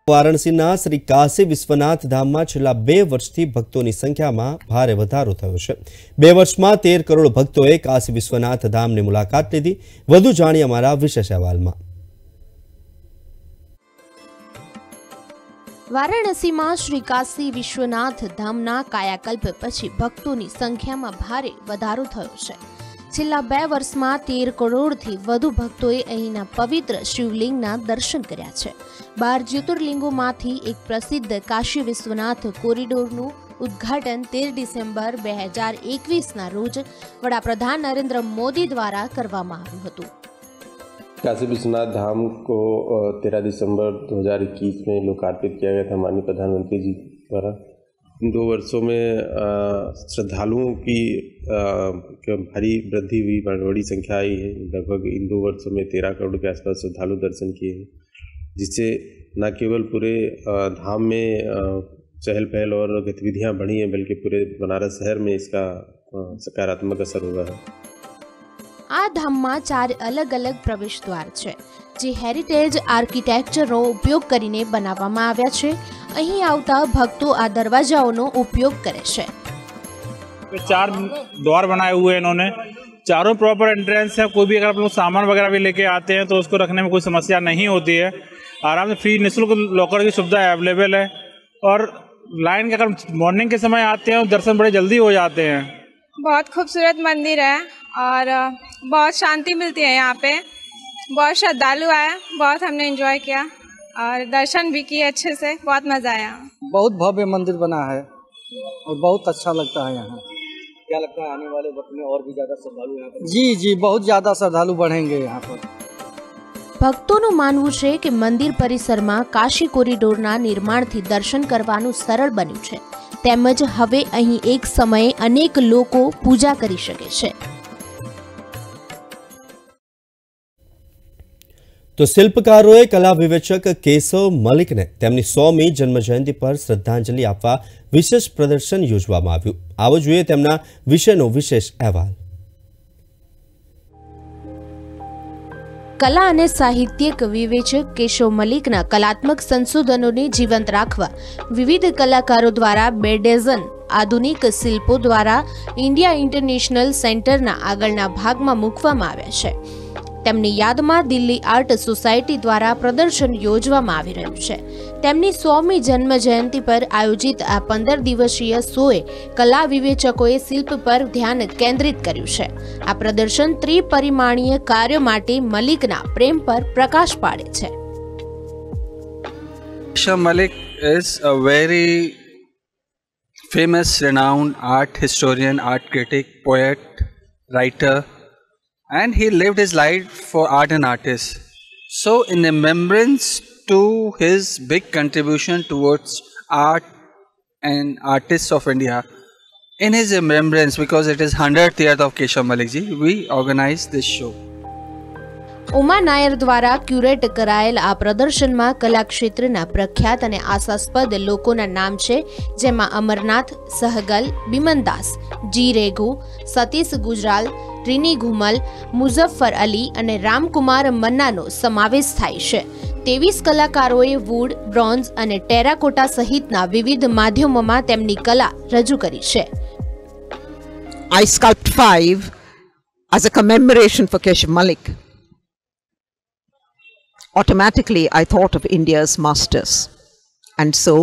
વારાણસીના શ્રી કાશી વિશ્વનાથ ધામમાં છેલ્લા 2 વર્ષથી ભક્તોની સંખ્યામાં ભારે વધારો થયો છે। 2 વર્ષમાં 13 કરોડ ભક્તોએ કાશી વિશ્વનાથ ધામની મુલાકાત લીધી। વધુ જાણીએ અમારા વિશેષ અહેવાલમાં। વારાણસીમાં શ્રી કાશી વિશ્વનાથ ધામના કાયાકલ્પ પછી ભક્તોની સંખ્યામાં ભારે વધારો થયો છે। છેલ્લા 2 વર્ષમાં 13 કરોડથી વધુ ભક્તોએ અહીંના પવિત્ર શિવલિંગના દર્શન કર્યા છે। 12 જ્યોતિર્લિંગોમાંથી એક પ્રસિદ્ધ કાશી વિશ્વનાથ કોરિડોરનું ઉદ્ઘાટન 13 ડિસેમ્બર 2021ના રોજ વડાપ્રધાન નરેન્દ્ર મોદી द्वारा કરવામાં આવ્યું હતું। काशी विश्वनाथ धाम को 13 दिसंबर 2021 में लोकार्पित किया गया था माननीय प्रधानमंत्री जी द्वारा। इन 2 वर्षों में श्रद्धालुओं की भारी वृद्धि हुई, बड़ी संख्या आई है। लगभग इन 2 वर्षों में 13 करोड़ के आसपास श्रद्धालु दर्शन किए हैं, जिससे न केवल पूरे धाम में चहल पहल और गतिविधियां बढ़ी हैं, बल्कि पूरे बनारस शहर में इसका सकारात्मक असर हुआ है। आ धाम में 4 अलग अलग प्रवेश द्वार है, जे हेरिटेज आर्किटेक्चरનો ઉપયોગ કરીને બનાવવામાં આવ્યા છે। અહીં આવતા ભક્તો આ દરવાજાઓનો ઉપયોગ કરે છે। 4 द्वार बनाए हुए हैं इन्होंने, चारों प्रॉपर एंट्रेंस है। कोई भी अगर आप लोग सामान वगैरह भी लेके आते हैं तो उसको रखने में कोई समस्या नहीं होती है। आराम से फ्री निःशुल्क लॉकर की सुविधा अवेलेबल है। और लाइन के अगर मॉर्निंग के समय आते हैं तो दर्शन बड़े जल्दी हो जाते हैं। बहुत खूबसूरत मंदिर है और बहुत शांति मिलती है यहाँ पे। बहुत श्रद्धालु आए, बहुत हमने एंजॉय किया और दर्शन भी किए अच्छे से, बहुत मजा आया। बहुत भव्य मंदिर बना है और बहुत अच्छा लगता है यहाँ। क्या लगता है आने वाले वक्त में और भी ज्यादा श्रद्धालु यहाँ पर? जी बहुत ज्यादा श्रद्धालु बढ़ेंगे यहाँ पर। ભક્તોનું માનવું છે કે મંદિર પરિસરમાં કાશી કોરિડોરના નિર્માણથી દર્શન કરવાનું સરળ બન્યું છે, તેમજ હવે અહીં એક સમયે અનેક લોકો પૂજા કરી શકે છે। तो शिल्पकारों कला विवेचक केशव मलिक ने तेमनी 100મી जन्मजयंती पर श्रद्धांजलि आपवा विशेष प्रदर्शन योजवामां आव्युं। आवो जोईए तेमना विषयनो विशेष अहेवाल। कला अने साहित्यिक विवेचक केशव मलिकना कलात्मक संशोधनोने जीवंत राखवा विविध कलाकारों द्वारा 2 डझन आधुनिक शिल्पो द्वारा इंडिया इंटरनेशनल सेंटरना आगळना भागमां मूकवामां आव्या छे। તેમની યાદમાં દિલ્હી આર્ટ સોસાયટી દ્વારા પ્રદર્શન યોજવામાં આવી રહ્યું છે। તેમની 100મી જન્મ જયંતિ પર આયોજિત આ 15 દિવસીય શોએ કલા વિવેચકોએ શિલ્પ પર ધ્યાન કેન્દ્રિત કર્યું છે। આ પ્રદર્શન ત્રિપરિમાણીય કાર્યો માટે મલિકના પ્રેમ પર પ્રકાશ પાડે છે। Keshav Malik is a very famous, renowned art historian, art critic, poet, writer. And he lived his life for art and artists. So in remembrance to his big contribution towards art and artists of India, in his remembrance, because it is 100th year of Keshav Malik ji, we organized this show. Uma Nair દ્વારા curate કરાયેલ આ પ્રદર્શનમાં કલા ક્ષેત્રના પ્રખ્યાત અને આશાસ્પદ લોકોના નામ છે, જેમાં અમરનાથ સહગલ, બિમનદાસ, જી રેઘુ, સતીશ ગુજરાલ, રીની ઘુમલ, મુઝફ્ફર અલી અને રામકુમાર મન્નાનો સમાવેશ થાય છે। 23 કલાકારોએ વુડ, બ્રોન્ઝ અને ટેરાકોટા સહિતના વિવિધ માધ્યમોમાં તેમની કલા રજૂ કરી છે। I sculpted 5 as a commemoration for Keshav Malik. Automatically I thought of India's masters, and so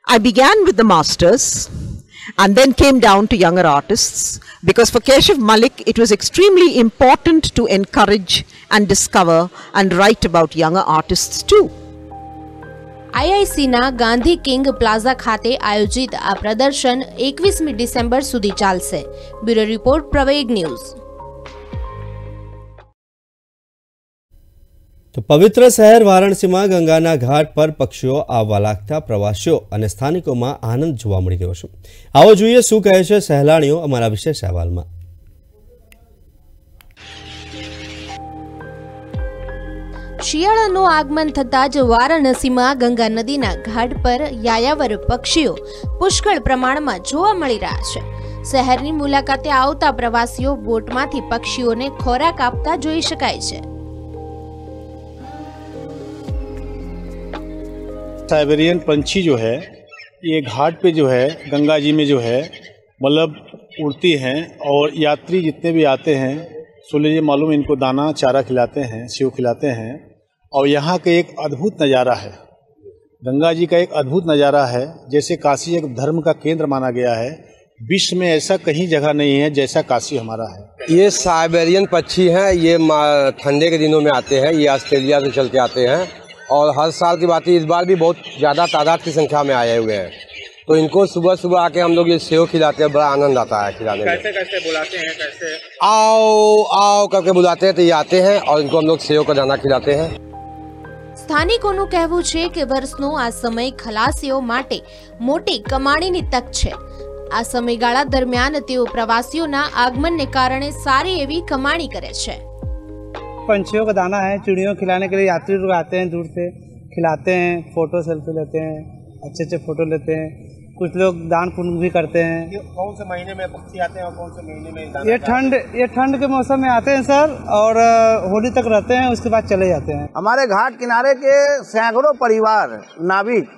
I began with the masters and then came down to younger artists, because for Keshav Malik it was extremely important to encourage and discover and write about younger artists too. IICના Gandhi king plaza ખાતે આયોજિત આ પ્રદર્શન 21મી December સુધી ચાલશે। Bureau report, Praveg news. तो पवित्र शहर वाराणसी में गंगाना घाट पर पक्षीओ आववा लागता प्रवासीओ अने स्थानिकों में आनंद जोवा मळी रह्यो छे। आवो जोईए शुं कहे छे सहेलाणीओ अमारा विशेष अहेवालमां। શિયાળાનું આગમન થતાં જ વારાણસીમાં ગંગા નદીના ઘાટ પર યાયાવર પક્ષીઓ પુષ્કળ પ્રમાણમાં જોવા મળી રહ્યા છે। શહેરની મુલાકાતે આવતા પ્રવાસીઓ બોટમાંથી પક્ષીઓને ખોરાક આપતા જોઈ શકાય છે। साइबेरियन पंछी जो है ये घाट पे जो है गंगा जी में जो है मतलब उड़ती हैं और यात्री जितने भी आते हैं सो लीजिए मालूम इनको दाना चारा खिलाते हैं, सेव खिलाते हैं। और यहाँ के एक अद्भुत नज़ारा है, गंगा जी का एक अद्भुत नज़ारा है। जैसे काशी एक धर्म का केंद्र माना गया है, विश्व में ऐसा कहीं जगह नहीं है जैसा काशी हमारा है। ये साइबेरियन पक्षी हैं, ये ठंडे के दिनों में आते हैं, ये ऑस्ट्रेलिया से चल के आते हैं और हर साल की बात है इस बार भी बहुत ज़्यादा तादाद की संख्या में आए हुए हैं। तो इनको सुबह सुबह आके हम लोग ये सेव खिलाते हैं, बड़ा आनंद आता है खिलाने में। कैसे कैसे बुलाते हैं, कैसे आओ आओ करके बुलाते हैं तो ये आते हैं और इनको हम लोग सेव का दाना खिलाते हैं। સ્થાનિકોનું કહેવું છે કે વર્ષનો આ સમય ખલાસીઓ માટે મોટી કમાણીની તક છે। આ સમયગાળા દરમિયાન તેઓ પ્રવાસીઓના આગમનને કારણે સારી એવી કમાણી કરે છે। पंछियों का दाना है, चिड़ियों को खिलाने के लिए यात्री लोग आते हैं, दूर से खिलाते हैं, फोटो सेल्फी लेते हैं, अच्छे अच्छे फोटो लेते हैं। कुछ लोग दान पुण्य भी करते हैं। ये कौन से महीने में पक्षी आते हैं और कौन से महीने में? ये ठंड के मौसम में आते हैं सर, और होली तक रहते हैं, उसके बाद चले जाते हैं। हमारे घाट किनारे के सैकड़ों परिवार नाविक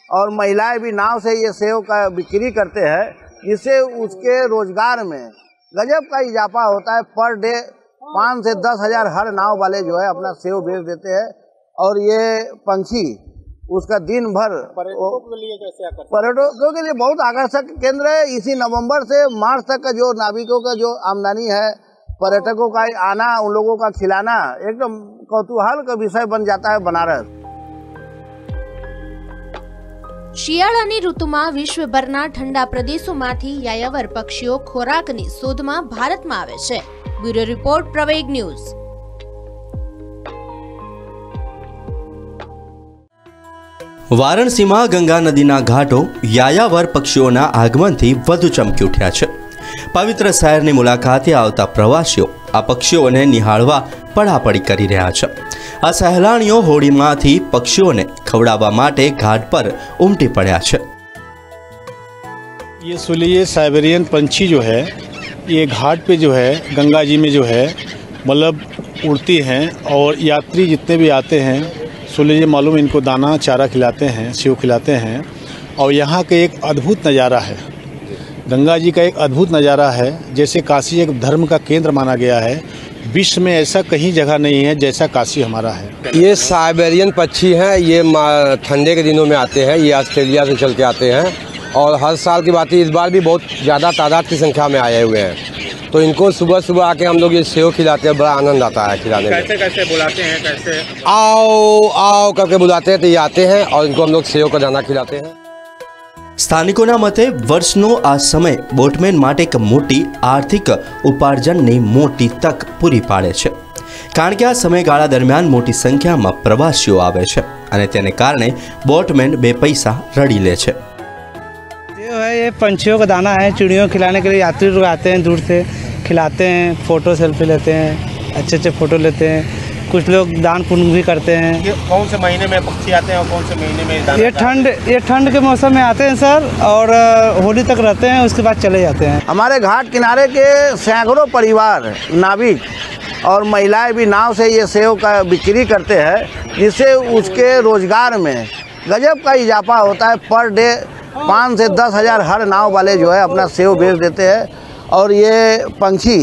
और महिलाएं भी नाव से ये सेव का बिक्री करते हैं, जिससे उसके रोजगार में गजब का इजाफा होता है। पर डे 5 से 10 हज़ार हर नाव वाले जो है अपना सेव बेच देते हैं। और ये पंछी उसका दिन भर पर्यटकों के लिए बहुत आकर्षक केंद्र है। इसी नवंबर से मार्च तक का जो नाविकों का जो आमदनी है, पर्यटकों का आना, उन लोगों का खिलाना एकदम कौतूहल का विषय बन जाता है बनारस। શિયાળાની ઋતુમાં વિશ્વભરના ઠંડા પ્રદેશોમાંથી યાયાવર પક્ષીઓ ખોરાકની શોધમાં ભારતમાં આવે છે। Bureau report, Praveg news. વારાણસીમાં ગંગા નદીના ઘાટો યાયાવર પક્ષીઓના આગમનથી વધુ ચમકી ઉઠ્યા છે। પવિત્ર શહેરની મુલાકાતે આવતા પ્રવાસીઓ આ પક્ષીઓને નિહાળવા પડાપડી કરી રહ્યા છે। આ સહેલાણીઓ હોડીમાંથી પક્ષીઓને ખવડાવવા માટે ઘાટ પર ઉમટી પડ્યા છે। ये सुनिए साइबेरियन पंछी जो है ये घाट पे जो है गंगा जी में जो है मतलब उड़ती हैं और यात्री जितने भी आते हैं सो लीजिए मालूम इनको दाना चारा खिलाते हैं, सेव खिलाते हैं। और यहाँ के एक अद्भुत नज़ारा है, गंगा जी का एक अद्भुत नज़ारा है। जैसे काशी एक धर्म का केंद्र माना गया है, विश्व में ऐसा कहीं जगह नहीं है जैसा काशी हमारा है। ये साइबेरियन पक्षी हैं, ये ठंडे के दिनों में आते हैं, ये ऑस्ट्रेलिया से चल के आते हैं और हर साल की बात है इस बार भी बहुत ज़्यादा तादाद की संख्या में आए हुए हैं। तो इनको सुबह सुबह आके हम लोग ये सेव खिलाते हैं, बड़ा आनंद आता है खिलाने में। कैसे कैसे बुलाते हैं, कैसे आओ आओ करके बुलाते हैं तो ये आते हैं और इनको हम लोग सेव का दाना खिलाते हैं। સ્થાનિકોના મતે વર્ષનો આ સમય બોટમેન માટે એક મોટી આર્થિક ઉપાર્જનની મોટી તક પૂરી પાડે છે, કારણ કે આ સમયગાળા દરમિયાન મોટી સંખ્યામાં પ્રવાસીઓ આવે છે અને તેને કારણે બોટમેન બે પૈસા રડી લે છે। ये पंछियों का दाना है, चिड़ियों को खिलाने के लिए यात्री लोग आते हैं, दूर से खिलाते हैं, फोटो सेल्फी लेते हैं, अच्छे अच्छे फोटो लेते हैं। कुछ लोग दान पुण्य भी करते हैं। ये कौन से महीने में पक्षी आते हैं और कौन से महीने में? ये ठंड के मौसम में आते हैं सर, और होली तक रहते हैं, उसके बाद चले जाते हैं। हमारे घाट किनारे के सैकड़ों परिवार नाविक और महिलाएं भी नाव से ये सेव का बिक्री करते हैं, जिससे उसके रोजगार में गजब का इजाफा होता है। पर डे 5 से 10 हज़ार हर नाव वाले जो है अपना सेव बेच देते हैं। और ये पंछी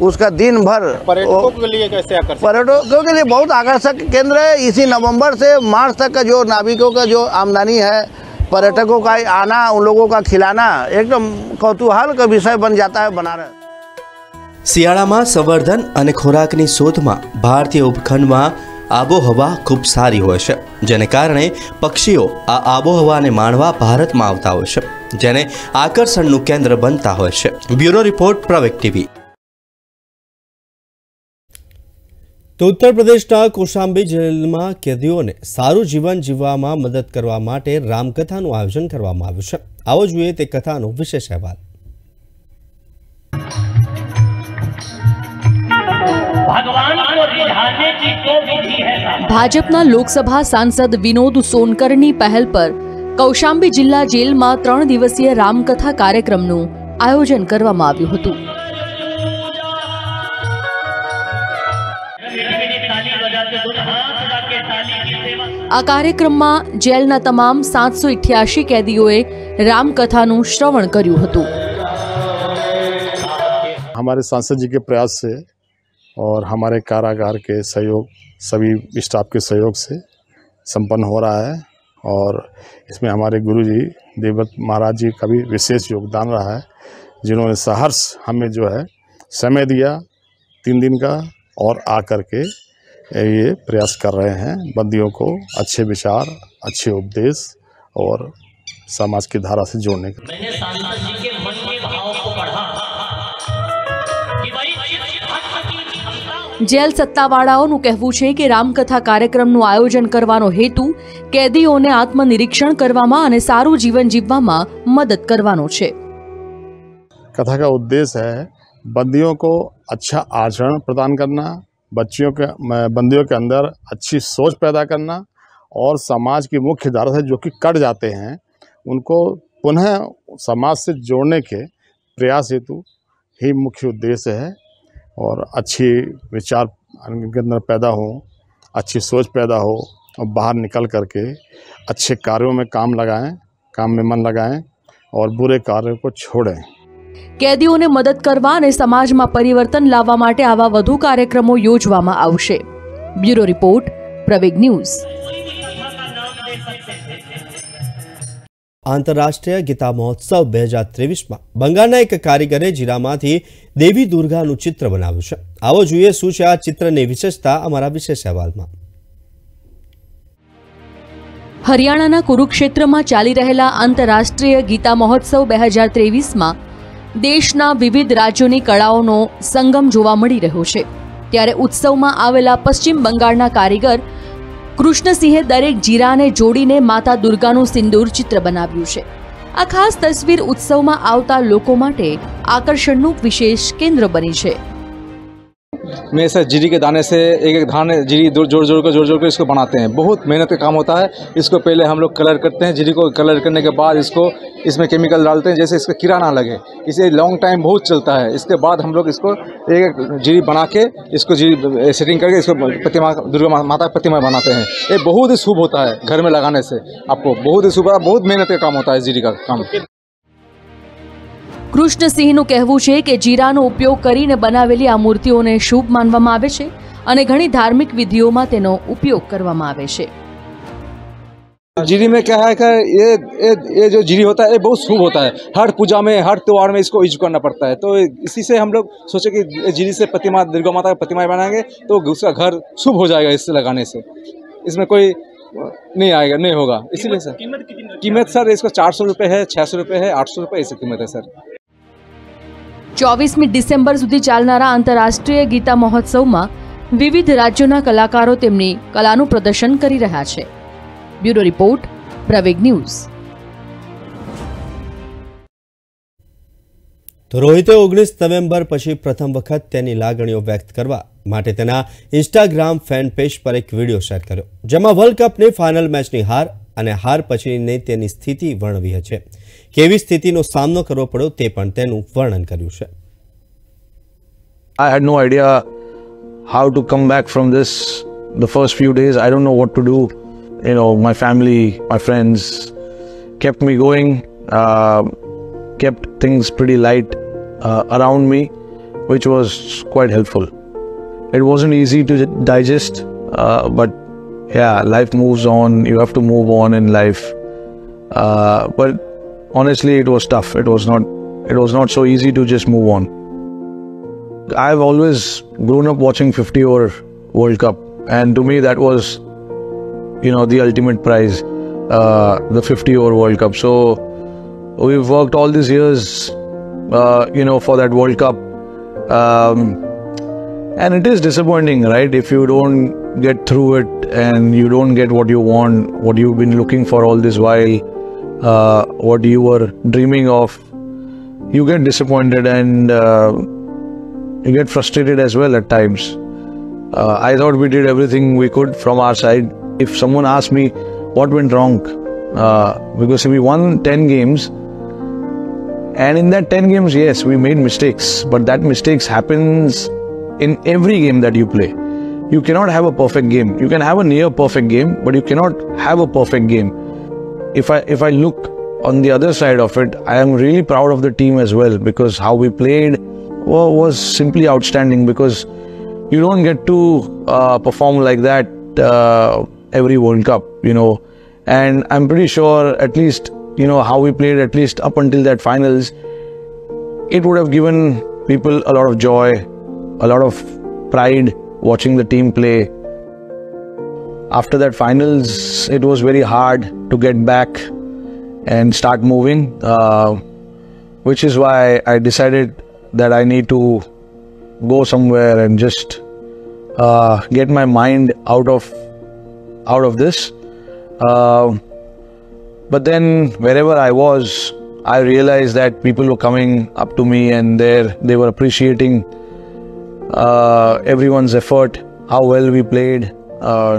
उसका दिन भर पर्यटकों के लिए कैसे आकर्षक? पर्यटकों के लिए बहुत आकर्षक केंद्र है। इसी नवंबर से मार्च तक का जो नाविकों का जो आमदनी है, पर्यटकों का आना, उन लोगों का खिलाना एकदम कौतूहल का विषय बन जाता है बनारस। શિયાળામાં સંવર્ધન અને ખોરાકની શોધમાં ભારતીય ઉપખંડમાં આબોહવા ખૂબ સારી હોય છે, જેને કારણે પક્ષીઓ આ આબોહવાને માણવા ભારતમાં આવતા હોય છે, જેને આકર્ષણનું કેન્દ્ર બનતા હોય છે। બ્યુરો રિપોર્ટ, પ્રવેગ ટીવી। તો ઉત્તર પ્રદેશના કૌશાંબી જેલમાં કેદીઓને સારું જીવન જીવવામાં મદદ કરવા માટે રામકથાનું આયોજન કરવામાં આવ્યું છે। આવો જોઈએ તે કથાનો વિશેષ અહેવાલ। ભાજપના લોકસભા સાંસદ વિનોદ સોનકરની પહેલ પર કૌશાંબી જિલ્લા જેલમાં 3 દિવસીય રામકથા કાર્યક્રમનું આયોજન કરવામાં આવ્યું હતું। આ કાર્યક્રમમાં જેલના તમામ 788 કેદીઓએ રામકથાનું શ્રવણ કર્યું હતું। हमारे सांसद जी के प्रयास से और हमारे कारागार के सहयोग, सभी स्टाफ के सहयोग से संपन्न हो रहा है और इसमें हमारे गुरुजी देवव्रत महाराज जी का भी विशेष योगदान रहा है, जिन्होंने सहर्ष हमें जो है समय दिया 3 दिन का और आकर के ये प्रयास कर रहे हैं बंदियों को अच्छे विचार, अच्छे उपदेश और समाज की धारा से जोड़ने का। मैंने सांसद जी के मन के भाव को पढ़ा कि भाई જેલ સત્તાવાળાઓનું કહેવું છે કે રામકથા કાર્યક્રમનું આયોજન કરવાનો હેતુ કેદીઓને આત્મનિરીક્ષણ કરવામાં અને સારું જીવન જીવવામાં મદદ કરવાનો છે। कथा का उद्देश्य है बंदियों को अच्छा आचरण प्रदान करना, बंदियों के अंदर अच्छी सोच पैदा करना और समाज की मुख्य धारा से जो कि कट जाते हैं उनको पुनः समाज से जोड़ने के प्रयास हेतु ही मुख्य उद्देश्य है। और अच्छी विचार के अंदर पैदा हो, अच्छी सोच पैदा हो और बाहर निकल करके अच्छे कार्यों में काम में मन लगाएं और बुरे कार्यों को छोड़ें। कैदीओने मदद करवा અને સમાજમાં પરિવર્તન લાવવા માટે આવા વધુ કાર્યક્રમો યોજવામાં આવશે। Bureau report, Praveg news. આંતરરાષ્ટ્રીય ગીતા મહોત્સવ 2023માં બંગાળના એક કારીગરે જીરામાંથી દેવી દુર્ગાનું ચિત્ર બનાવ્યું છે। આવો જોઈએ શું છે આ ચિત્રની વિશેષતા અમારા વિશેષ અહેવાલમાં। હરિયાણાના કુરુક્ષેત્રમાં ચાલી રહેલા આંતરરાષ્ટ્રીય ગીતા મહોત્સવ 2023માં દેશના વિવિધ રાજ્યોની કળાઓનો સંગમ જોવા મળી રહ્યો છે। ત્યારે ઉત્સવમાં આવેલા પશ્ચિમ બંગાળના કારીગર કૃષ્ણસિંહે દરેક જીરાને જોડીને માતા દુર્ગાનું સિંદૂર ચિત્ર બનાવ્યું છે। આ ખાસ તસવીર ઉત્સવમાં આવતા લોકો માટે આકર્ષણનું વિશેષ કેન્દ્ર બની છે। में से जीरी के दाने से एक धान जीरी जोड़ कर इसको बनाते हैं। बहुत मेहनत का काम होता है। इसको पहले हम लोग कलर करते हैं, जीरी को कलर करने के बाद इसको इसमें केमिकल डालते हैं जैसे इसका कीड़ा ना लगे, इसे लॉन्ग टाइम बहुत चलता है। इसके बाद हम लोग इसको एक जीरी बना के इसको जीरी सेटिंग करके इसको प्रतिमा दुर्गा माता प्रतिमा बनाते हैं। ये बहुत ही शुभ होता है घर में लगाने से, आपको बहुत ही शुभ, बहुत मेहनत का काम होता है जीरी का काम। કૃષ્ણસિંહનું કહેવું છે કે જીરાનો ઉપયોગ કરીને બનાવેલી આ મૂર્તિઓને શુભ માનવામાં આવે છે અને ઘણી ધાર્મિક વિધિઓમાં તેનો ઉપયોગ કરવામાં આવે છે। जीरी में क्या है कि ये जो जीरी होता है ये बहुत शुभ होता है। हर पूजा में, हर त्यौहार में इसको यूज करना पड़ता है। तो इसी से हम लोग सोचे कि जीरी से प्रतिमा दुर्गा माता की प्रतिमा बनाएंगे तो उसका घर शुभ हो जाएगा इससे लगाने से। इसमें कोई नहीं आएगा, नहीं होगा। इसीलिए सर कीमत सर इसको 400 रुपये है, 600 रुपये है, 800 रुपये ऐसी कीमत है सर। 24મી ડિસેમ્બર સુધી ચાલનારા આંતરરાષ્ટ્રીય ગીતા મહોત્સવમાં વિવિધ રાજ્યોના કલાકારો તેમની કલાનું પ્રદર્શન કરી રહ્યા છે। Bureau report, Praveg news. તો રોહિતે 19 નવેમ્બર પછી પ્રથમ વખત તેની લાગણીઓ વ્યક્ત કરવા માટે તેના ઇન્સ્ટાગ્રામ ફેન પેજ પર એક વિડીયો શેર કર્યો, જેમાં વર્લ્ડ કપની ફાઇનલ મેચની હાર અને હાર પછીની તેની સ્થિતિ વર્ણવી છે। કેવી સ્થિતિનો સામનો કરવો પડ્યો તે પણ તેનું વર્ણન કર્યું છે। I had no idea how to come back from this. The first few days, I don't know what to do. You know, my family, my friends kept me going, kept things pretty light around me, which was quite helpful. It wasn't easy to digest, but yeah, life moves on. You have to move on in life. But honestly, it was tough. It was not so easy to just move on. I've always grown up watching 50-over World Cup, and to me that was, you know, the ultimate prize, the 50-over World Cup. So we've worked all these years, you know, for that World Cup, and it is disappointing, right? If you don't get through it and you don't get what you want, what you've been looking for all this while, what you were dreaming of, you get disappointed and you get frustrated as well at times. I thought we did everything we could from our side. If someone asked me what went wrong, because we won 10 games, and in that 10 games, yes, we made mistakes, but that mistakes happens in every game that you play. you cannot have a perfect game. You can have a near perfect game, but you cannot have a perfect game. If I look on the other side of it, I am really proud of the team as well, because how we played was simply outstanding, because you don't get to perform like that every World Cup, and I'm pretty sure at least, how we played at least up until that finals, it would have given people a lot of joy, a lot of pride watching the team play. After that finals, it was very hard to get back and start moving, which is why I decided that I need to go somewhere and just get my mind out of this. But then wherever I was, I realized that people were coming up to me and they were appreciating everyone's effort, how well we played. I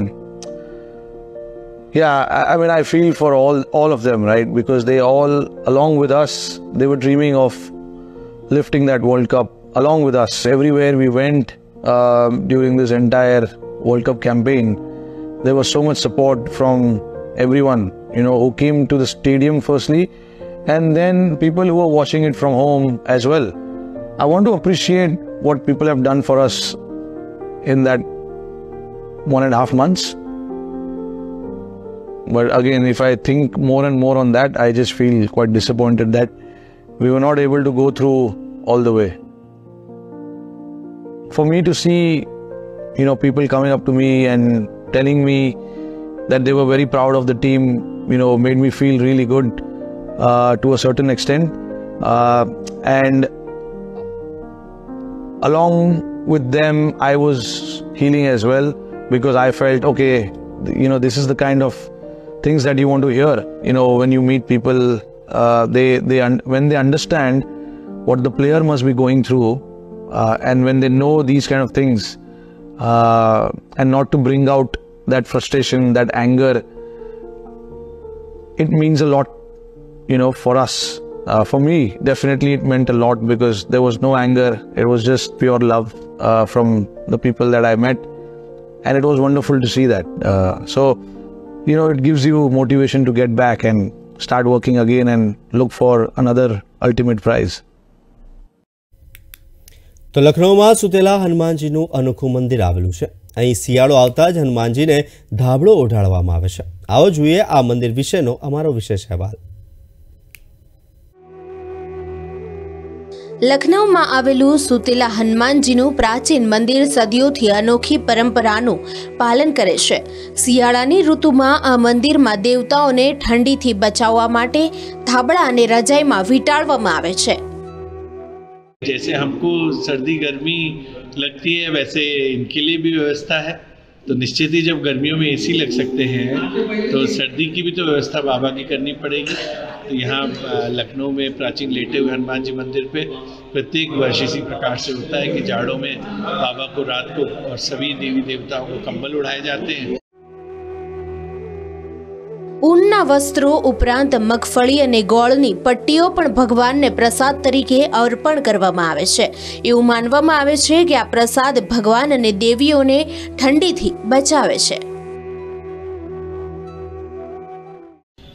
mean, I feel for all of them, right? Because they all, along with us, they were dreaming of lifting that World Cup along with us. Everywhere we went during this entire World Cup campaign, there was so much support from everyone, who came to the stadium firstly, and then people who were watching it from home as well. I want to appreciate what people have done for us in that 1.5 months. But again, if I think more and more on that, I just feel quite disappointed that we were not able to go through all the way. For me to see, people coming up to me and telling me that they were very proud of the team, made me feel really good to a certain extent. And along with them, I was healing as well, because I felt, okay, this is the kind of things that you want to hear, when you meet people, when they understand what the player must be going through, and when they know these kind of things, and not to bring out that frustration, that anger, it means a lot, for us. For me, definitely it meant a lot, because there was no anger, it was just pure love from the people that I met, and it was wonderful to see that. So, it gives you motivation to get back and start working again and look for another ultimate prize. તો લખનૌમાં સુતેલા હનુમાનજીનું અનોખું મંદિર આવેલું છે. અહીં શિયાળો આવતા જ હનુમાનજીને ધાબળો ઓઢાડવામાં આવે છે. આવો જોઈએ આ મંદિર વિશેનો અમારો વિશેષ અહેવાલ. લખનૌમાં આવેલું સુતેલા હનુમાનજીનું પ્રાચીન મંદિર સદીઓથી અનોખી પરંપરાનું પાલન કરે છે. શિયાળાની ઋતુમાં આ મંદિરમાં દેવતાઓને ઠંડીથી બચાવવા માટે ધાબળા અને રજાઈમાં વીંટાળવામાં આવે છે. जैसे हमको सर्दी गर्मी लगती है, वैसे इनके लिए भी व्यवस्था है. तो निश्चित ही जब गर्मियों में एसी लग सकते हैं, तो सर्दी की भी तो व्यवस्था बाबा की करनी पड़ेगी. तो यहाँ लखनऊ में प्राचीन लेटे हुए हनुमान जी मंदिर पे प्रत्येक वर्ष इसी प्रकार से होता है कि जाड़ों में बाबा को रात को और सभी देवी देवताओं को कंबल उड़ाए जाते हैं. ઊનના વસ્ત્રો ઉપરાંત મગફળી અને ગોળની પટ્ટીઓ પણ ભગવાનને પ્રસાદ તરીકે અર્પણ કરવામાં આવે છે. એવું માનવામાં આવે છે કે આ પ્રસાદ ભગવાન અને દેવીઓને ઠંડીથી બચાવે છે.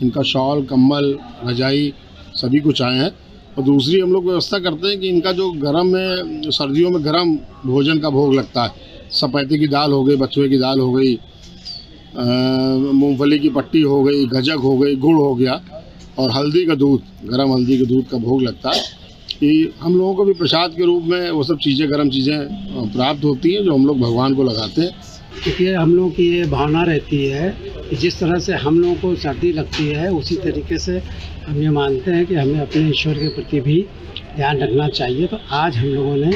इनका शॉल, कम्बल, रजाई सभी कुछ आए हैं. और दूसरी हम लोग व्यवस्था करते हैं कि इनका जो गर्म में सर्दियों में गर्म भोजन का भोग लगता है. सपेते की दाल हो गई, बथुए की दाल हो गई, मूंगफली की पट्टी हो गई, गजक हो गई, गुड़ हो गया, और हल्दी का दूध, गरम हल्दी के दूध का भोग लगता है. कि हम लोगों को भी प्रसाद के रूप में वो सब चीज़ें, गर्म चीज़ें प्राप्त होती हैं, जो हम लोग भगवान को लगाते हैं. क्योंकि हम लोगों की ये भावना रहती है कि जिस तरह से हम लोगों को सर्दी लगती है, उसी तरीके से हम ये मानते हैं कि हमें अपने ईश्वर के प्रति भी ध्यान रखना चाहिए. तो आज हम लोगों ने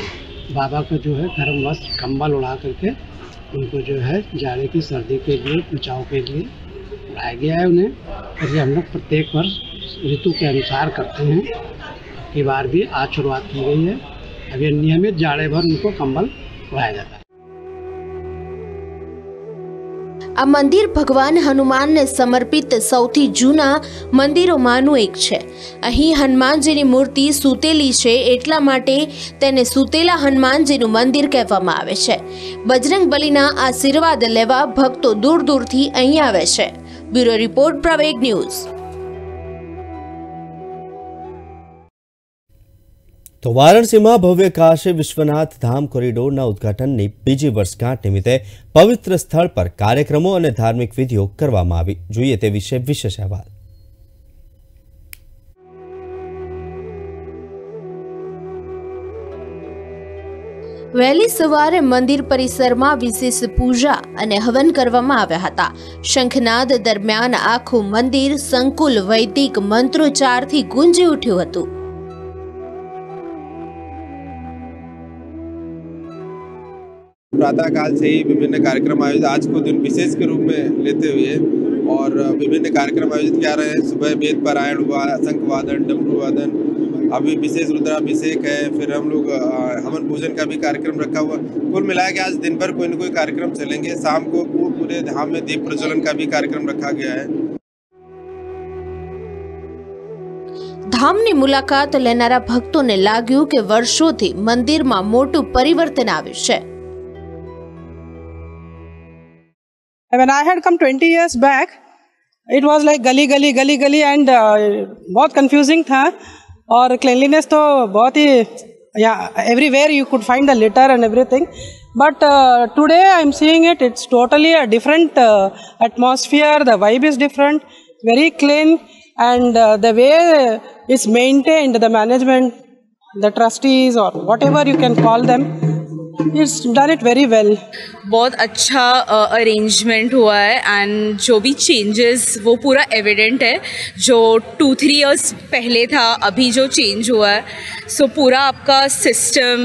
बाबा को जो है गर्म वस्त्र, कंबल उड़ा करके उनको जो है जाड़े की, सर्दी के लिए, बचाव के लिए उड़ाया गया है उन्हें. और ये हम लोग प्रत्येक वर्ष ऋतु के अनुसार करते हैं. की बार भी आज शुरुआत की गई है. अब ये नियमित जाड़े भर उनको कंबल उड़ाया जाता है. આ મંદિર ભગવાન હનુમાનને સમર્પિત સૌથી જૂના મંદિરોમાંનું એક છે. અહીં હનુમાનજીની મૂર્તિ સૂતેલી છે, એટલા માટે તેને સૂતેલા હનુમાનજીનું મંદિર કહેવામાં આવે છે. બજરંગબલીના આશીર્વાદ લેવા ભક્તો દૂર દૂરથી અહીં આવે છે. Bureau report, Praveg news. તો વારાણસીમાં ભવ્ય કાશી વિશ્વનાથ ધામ કોરિડોરના ઉદ્ઘાટનની બીજી વર્ષગાંઠ નિમિત્તે પવિત્ર સ્થળ પર કાર્યક્રમો અને ધાર્મિક વિધિઓ કરવામાં આવી. જોઈએ તે વિશે વિશેષ અહેવાલ. વહેલી સવારે મંદિર પરિસરમાં વિશેષ પૂજા અને હવન કરવામાં આવ્યા હતા. શંખનાદ દરમિયાન આખું મંદિર સંકુલ વૈદિક મંત્રોચ્ચારથી ગુંજી ઉઠ્યું હતું. प्रातः काल से ही विभिन्न कार्यक्रम आयोजित आज को दिन विशेष के रूप में लेते हुए और विभिन्न कार्यक्रम आयोजित किया रहे हैं. सुबह वेद पारायण हुआ, शंख वादन, डमरू वादन, अभी विशेष रुद्राभिषेक है, फिर हम लोग हवन पूजन का भी कार्यक्रम रखा हुआ. कुल मिला के आज दिन भर कोई न कोई कार्यक्रम चलेंगे. शाम को पूरे धाम में दीप प्रज्वलन का भी कार्यक्रम रखा गया है. ધામની મુલાકાત લેનારા ભક્તોને લાગ્યું કે વર્ષોથી મંદિરમાં મોટું પરિવર્તન આવ્યું છે. When I had come 20 years back, it was like गली and बहुत confusing था और cleanliness तो बहुत ही everywhere you could find the litter and everything. But today I am seeing it's totally a different atmosphere. The vibe is different, very clean, and the way it's maintained, the management, the trustees or whatever you can call them, it's done it very well. बहुत अच्छा arrangement हुआ है and जो भी changes वो पूरा evident है. जो 2-3 इयर्स पहले था, अभी जो चेंज हुआ है, सो पूरा आपका सिस्टम,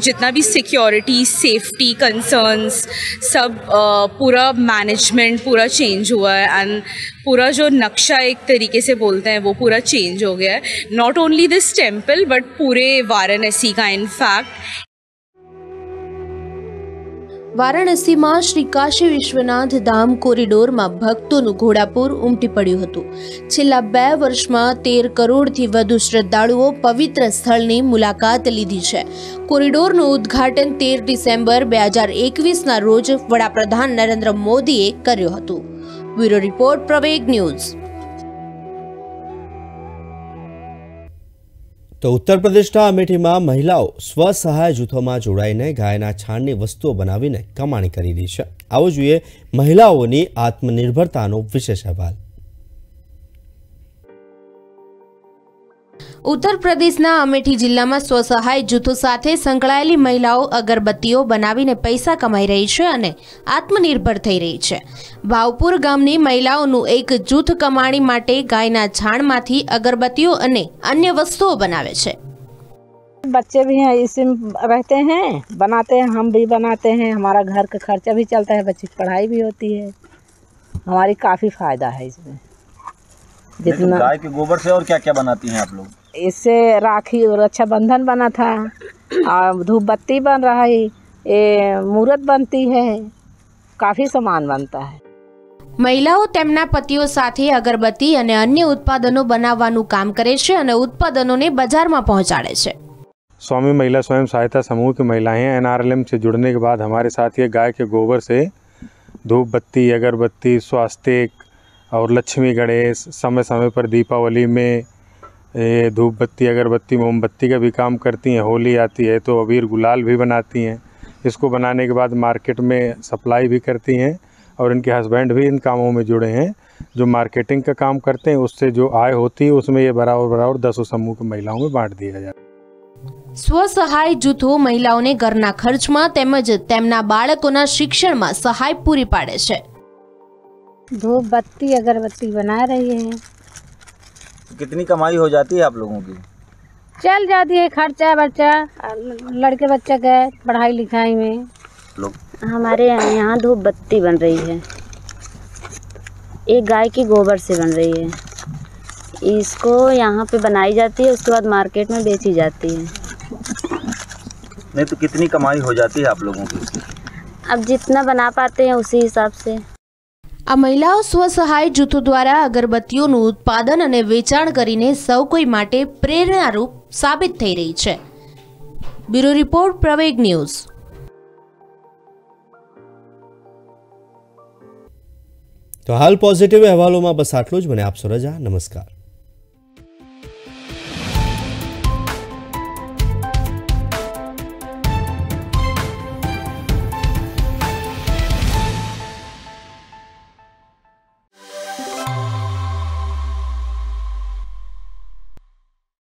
जितना भी सिक्योरिटी, सेफ्टी कंसर्न्स, सब पूरा मैनेजमेंट पूरा चेंज हुआ है एंड पूरा जो नक्शा एक तरीके से बोलते हैं वो पूरा चेंज हो गया है. Not only this temple but पूरे वाराणसी का इनफैक्ट. વારાણસીમાં શ્રી કાશી વિશ્વનાથ ધામ કોરિડોરમાં ભક્તોનું ઘોડાપૂર ઉમટી પડ્યું હતું. છેલ્લા 2 વર્ષમાં 13 કરોડથી વધુ શ્રદ્ધાળુઓ પવિત્ર સ્થળની મુલાકાત લીધી છે. કોરિડોરનું ઉદ્ઘાટન 13 ડિસેમ્બર 2021ના રોજ વડાપ્રધાન નરેન્દ્ર મોદીએ કર્યું હતું. Bureau report, Praveg news. તો ઉત્તર પ્રદેશના અમેઠીમાં મહિલાઓ સ્વસહાય જૂથોમાં જોડાઈને ગાયના છાણની વસ્તુઓ બનાવીને કમાણી કરી રહી છે. આવો જોઈએ મહિલાઓની આત્મનિર્ભરતાનો વિશેષ અહેવાલ. ઉત્તર પ્રદેશના અમેઠી જિલ્લામાં સ્વસહાય જૂથો સાથે સંકળાયેલી મહિલાઓ અગરબત્તીઓ બનાવીને પૈસા કમાઈ રહી છે અને આત્મનિર્ભર થઈ રહી છે. ભાવપુર ગામની મહિલાઓનું એક જૂથ કમાણી માટે ગાયના છાણમાંથી અગરબત્તીઓ અને અન્ય વસ્તુઓ બનાવે છે. बच्चे भी हैं, इसी में रहते हैं, बनाते हैं, हम भी बनाते हैं. हमारा घर का खर्चा भी चलता है, बच्चे की पढ़ाई भी होती है. हमारी काफ़ी फ़ायदा है इसमें. जितना गाय के गोबर से और क्या क्या बनाती हैं आप लोग? इससे राखी और रक्षाबंधन बना था, और धूप बत्ती बन रहा है, ये मूर्त बनती है, काफ़ी सामान बनता है. મહિલાઓ તેમના પતિઓ સાથે અગરબત્તી અને અન્ય ઉત્પાદનો બનાવવાનું કામ કરે છે અને ઉત્પાદનોને બજારમાં પહોંચાડે છે. स्वामी महिला स्वयं सहायता समूह की महिलाएं NRLM से जुड़ने के बाद हमारे साथ ये गाय के गोबर से धूप बत्ती, अगरबत्ती, स्वास्तिक और लक्ष्मी गणेश, समय समय पर दीपावली में ये धूप बत्ती, अगरबत्ती, मोमबत्ती का भी काम करती हैं. होली आती है तो अबीर गुलाल भी बनाती हैं. इसको बनाने के बाद मार्केट में सप्लाई भी करती हैं और इनके हस्बैंड भी इन कामों में जुड़े हैं, जो मार्केटिंग का काम करते हैं. उससे जो आय होती है उसमें ये बराबर 10 समूह की महिलाओं में बांट दिया जाता है. સ્વસહાય જૂથો મહિલાઓને ઘરના ખર્ચમાં તેમજ તેમના બાળકોના શિક્ષણમાં સહાય પૂરી પાડે છે. धूप बत्ती अगरबत्ती बना रही है. कितनी कमाई हो जाती है आप लोगों की? चल जाती है खर्चा बच्चा, लड़के बच्चे के पढ़ाई लिखाई में. हमारे यहाँ धूप बत्ती बन रही है, एक गाय की गोबर से बन रही है. इसको यहाँ पे बनाई जाती है, उसके बाद मार्केट में बेची जाती है. नहीं तो कितनी कमाई हो जाती है आप लोगों की? अब जितना बना पाते हैं उसी हिसाब से. આ મહિલાઓ સ્વસહાય જૂથો દ્વારા અગરબત્તીઓનું ઉત્પાદન અને વેચાણ કરીને સૌ કોઈ માટે પ્રેરણારૂપ સાબિત થઈ રહી છે. Bureau report, Praveg news. તો હાલ પોઝિટિવ અહેવાલોમાં બસ આટલું જ. મને આપશો રજા. નમસ્કાર.